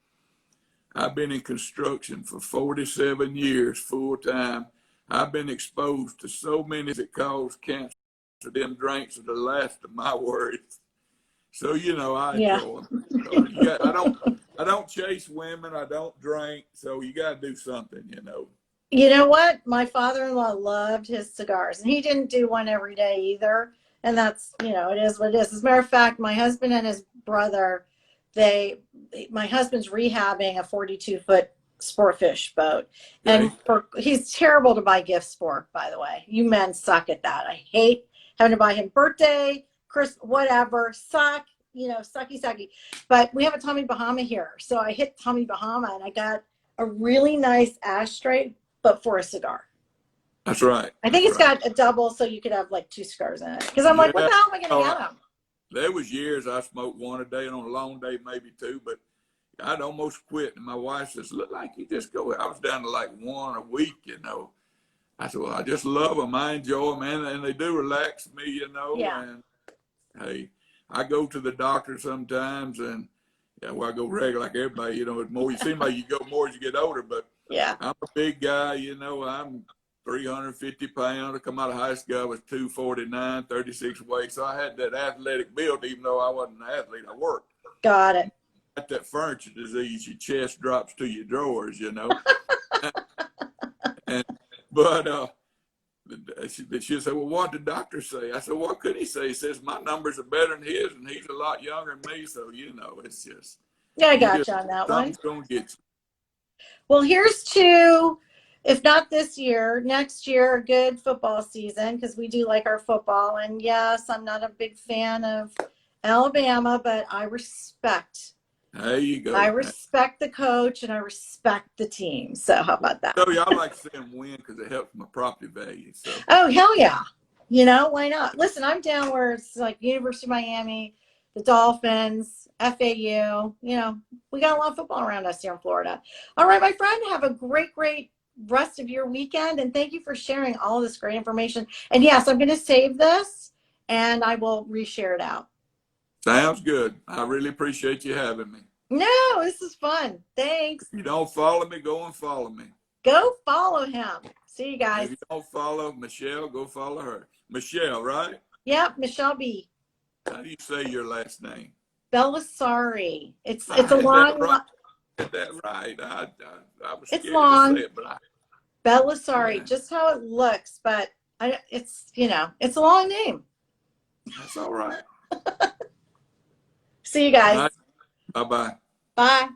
I've been in construction for 47 years, full time. I've been exposed to so many that cause cancer. Them drinks are the last of my worries. So, I enjoy them. So I don't chase women. I don't drink. So you got to do something, You know what? My father-in-law loved his cigars, and he didn't do one every day either. And that's, it is what it is. As a matter of fact, my husband and his brother, my husband's rehabbing a 42-foot sportfish boat. And he's terrible to buy gifts for, by the way. You men suck at that. I hate having to buy him birthday, Christmas, whatever, suck. sucky, sucky. But we have a Tommy Bahama here. So I hit Tommy Bahama and I got a really nice ashtray, but for a cigar. That's right. I think it's got a double, so you could have like 2 cigars in it. Because I'm like, what the hell am I going to get them? There was years I smoked 1 a day, and on a long day, maybe 2, but I'd almost quit. And my wife says, look like you just go. I was down to like 1 a week, I said, well, I just love them. I enjoy them, and they do relax me, Yeah. And hey, I go to the doctor sometimes, and I go regular like everybody, it's more, you seem like you go more as you get older, but yeah, I'm a big guy, I'm 350 pounds. I come out of high school, I was 249, 36 weight. So I had that athletic build, even though I wasn't an athlete. I worked. Got it. Got that furniture disease, your chest drops to your drawers, But she said, well, what did the doctor say? I said, what could he say? He says, my numbers are better than his, and he's a lot younger than me. So, it's just. Yeah, I got you on that one. Something's going to get you. Well, here's to, if not this year, next year, a good football season, because we do like our football. And yes, I'm not a big fan of Alabama, but I respect. There you go. I respect the coach and I respect the team. So how about that? So y'all like to see them win because it helps my property value. So. Oh, hell yeah. Why not? Listen, I'm down where it's like University of Miami, the Dolphins, FAU. We got a lot of football around us here in Florida. All right, my friend, have a great, great rest of your weekend. And thank you for sharing all this great information. And yes, I'm going to save this and I will reshare it out. Sounds good. I really appreciate you having me. No, this is fun. Thanks. If you don't follow me, go and follow me. Go follow him. See you guys. If you don't follow Michele, go follow her. Michele, right? Yep, Michele B. How do you say your last name? Bellisari. It's a long one. Is that right? I was it's scared long. to say it, but Bellisari, just how it looks, but it's a long name. That's all right. See you guys. Bye-bye. Bye.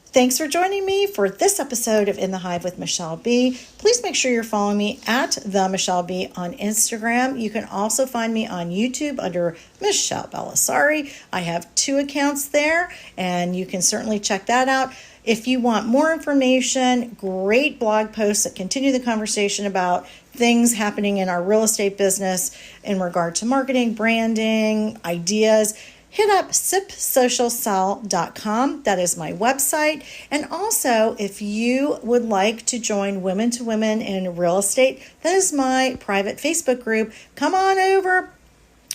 Thanks for joining me for this episode of In the Hive with Michele B. Please make sure you're following me at the Michele B on Instagram. You can also find me on YouTube under Michele Bellisari. I have 2 accounts there, and you can certainly check that out. If you want more information, great blog posts that continue the conversation about things happening in our real estate business in regard to marketing, branding, ideas, hit up sipsocialsell.com. That is my website. And also, if you would like to join Women to Women in Real Estate, that is my private Facebook group. Come on over.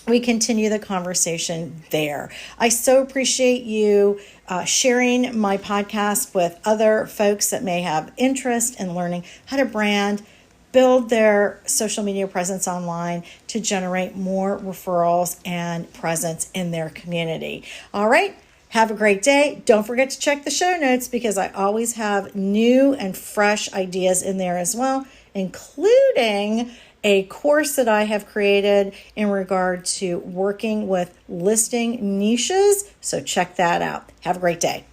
We continue the conversation there. I so appreciate you sharing my podcast with other folks that may have interest in learning how to brand, build their social media presence online to generate more referrals and presence in their community. All right. Have a great day. Don't forget to check the show notes because I always have new and fresh ideas in there as well, including a course that I have created in regard to working with listing niches. So check that out. Have a great day.